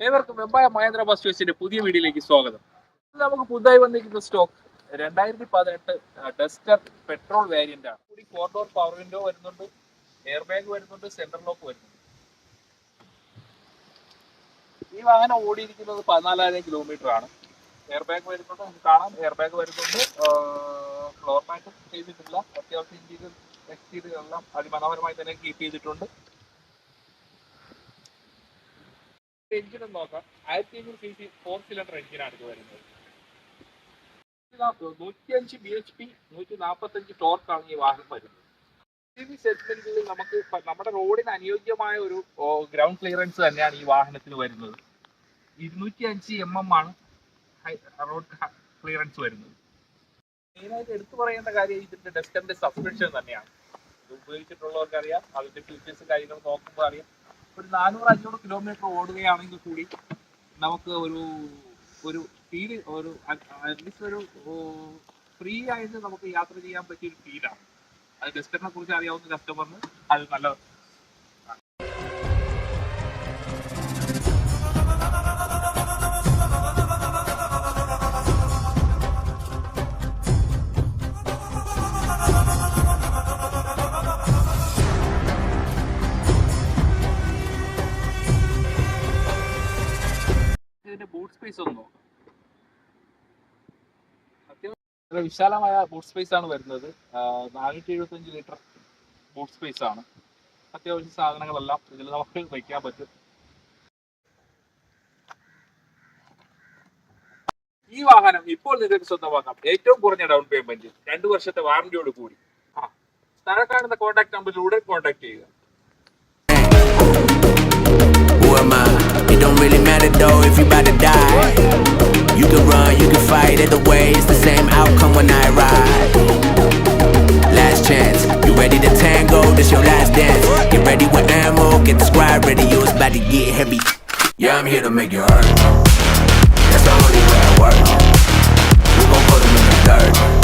ഏവർക്കും വെമ്പായ മഹേന്ദ്ര ബസ് ചോയ്സിന്റെ പുതിയ വീഡിയോയിലേക്ക് സ്വാഗതം. നമുക്ക് പുതുതായി വന്നിരിക്കുന്ന സ്റ്റോക്ക് 2018 ഡസ്റ്റർ പെട്രോൾ വേരിയന്റ് ആണ്. കൂടി 4 ഡോർ പവർ വിൻഡോ വരുന്നുണ്ട്, എയർ ബാഗ് വരുന്നുണ്ട്, സെന്റർ ലോക്ക് വരുന്നുണ്ട്. ഈ വാഹനം ഓടിയിരിക്കുന്നത് 14,000 കിലോമീറ്റർ ആണ്. എയർ ബാഗ് വരുന്നുണ്ട്, നമുക്ക് കാണാം. എയർ ബാഗ് വരുന്നുണ്ട്, ഫ്ലോർ മാറ്റ് ചെയ്തിട്ടില്ല. അത്യാവശ്യം ഇന്റീരിയർ എക്സ്റ്റീരിയർ എല്ലാം അതിമനോഹരമായി തന്നെ കീപ്പ് ചെയ്തിട്ടുണ്ട്. എഞ്ചിൻ നോക്കാം. 1500 cc 4 സിലിണ്ടർ എഞ്ചിനാണ് ഇത് വരുന്നത്. 105 bhp 145 ടോർക്കാണ് ഈ വാഹനം വരുന്നത്. സെഗ്മെന്റിൽ നമുക്ക് നമ്മുടെ റോഡിന് അനുയോജ്യമായ ഒരു ഗ്രൗണ്ട് ക്ലിയറൻസ് തന്നെയാണ് ഈ വാഹനത്തിന് വരുന്നത്. 205 mm ആണ് റോഡ് ക്ലിയറൻസ് വരുന്നത്. മെയിനായിട്ട് എടുത്തു പറയേണ്ട കാര്യം ഇതിന്റെ ഡസ്റ്ററിന്റെ സസ്പെൻഷൻ തന്നെയാണ്. ഇത് ഉപയോഗിച്ചിട്ടുള്ളവർക്ക് അറിയാം, അതിന്റെ ഫീച്ചേഴ്സും കാര്യങ്ങളും നോക്കുമ്പോൾ അറിയാം. ഒരു 400-500 കിലോമീറ്റർ ഓടുകയാണെങ്കിൽ കൂടി നമുക്ക് ഒരു ഫീൽ അറ്റ്ലീസ്റ്റ് ഒരു ഫ്രീ ആയിട്ട് നമുക്ക് യാത്ര ചെയ്യാൻ പറ്റിയൊരു ഫീലാണ്. അത് ഡസ്റ്ററിനെ കുറിച്ച് അറിയാവുന്ന കസ്റ്റമറിന് അത് നല്ല. ബൂട്ട് സ്പേസ് ഒന്ന് നോക്കാം. അത്യാവശ്യം വിശാലമായ ബൂട്ട് സ്പേസ് ആണ് വരുന്നത്. 475 ലിറ്റർ ബൂട്ട് സ്പേസ് ആണ്. അത്യാവശ്യം സാധനങ്ങളെല്ലാം ഇതിൽ നമുക്ക് വയ്ക്കാൻ പറ്റും. ഈ വാഹനം ഇപ്പോൾ നിങ്ങൾക്ക് സ്വന്തമാക്കാം. ഏറ്റവും കുറഞ്ഞ ഡൗൺ പേയ്മെന്റ്, 2 വർഷത്തെ വാറന്റിയോട് കൂടി. താഴെ കാണുന്ന കോൺടാക്ട് നമ്പറിലൂടെ കോൺടാക്ട് ചെയ്യുക. It don't really matter though if you about to die. You can run, you can fight, either way it's the same outcome when I ride. Last chance, you ready to tango, this your last dance. Get ready with ammo, get the squad ready, yo, it's about to get heavy. Yeah, I'm here to make you hurt. That's the only way I work. We gon' put them in the dirt.